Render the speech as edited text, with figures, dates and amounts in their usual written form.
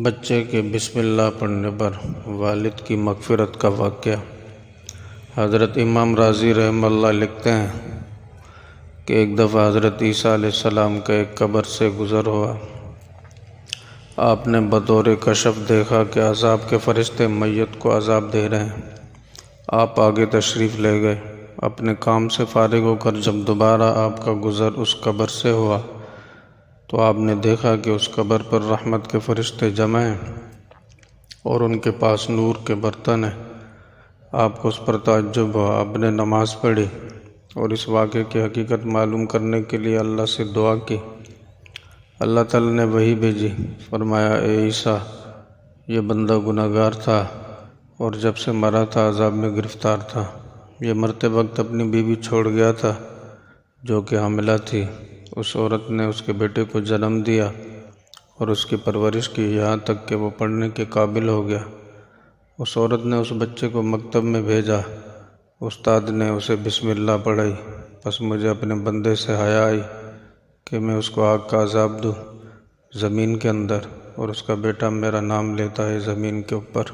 بچے کے بسم اللہ پڑھنے پر والد کی مغفرت کا واقعہ۔ حضرت امام راضی رحمہ اللہ لکھتے ہیں کہ ایک دفعہ حضرت عیسیٰ علیہ السلام کا ایک قبر سے گزر ہوا۔ آپ نے بطور کشف دیکھا کہ عذاب کے فرشتے میت کو عذاب دے رہے ہیں۔ آپ آگے تشریف لے گئے۔ اپنے کام سے فارغ ہو کر جب دوبارہ آپ کا گزر اس قبر سے ہوا تو آپ نے دیکھا کہ اس قبر پر رحمت کے فرشتے جمع ہیں اور ان کے پاس نور کے برتن ہیں۔ آپ کو اس پر تعجب ہوا۔ آپ نے نماز پڑھی اور اس واقعے کی حقیقت معلوم کرنے کے لیے اللہ سے دعا کی۔ اللہ تعالیٰ نے وحی بھیجی، فرمایا اے عیسیٰ، یہ بندہ گناہ گار تھا اور جب سے مرا تھا عذاب میں گرفتار تھا۔ یہ مرتے وقت اپنی بیوی چھوڑ گیا تھا جو کہ حاملہ تھی۔ اس عورت نے اس کے بیٹے کو جنم دیا اور اس کی پرورش کی یہاں تک کہ وہ پڑھنے کے قابل ہو گیا۔ اس عورت نے اس بچے کو مکتب میں بھیجا۔ استاد نے اسے بسم اللہ پڑھائی۔ پس مجھے اپنے بندے سے حیا آئی کہ میں اس کو آگ کا عذاب دوں زمین کے اندر، اور اس کا بیٹا میرا نام لیتا ہے زمین کے اوپر۔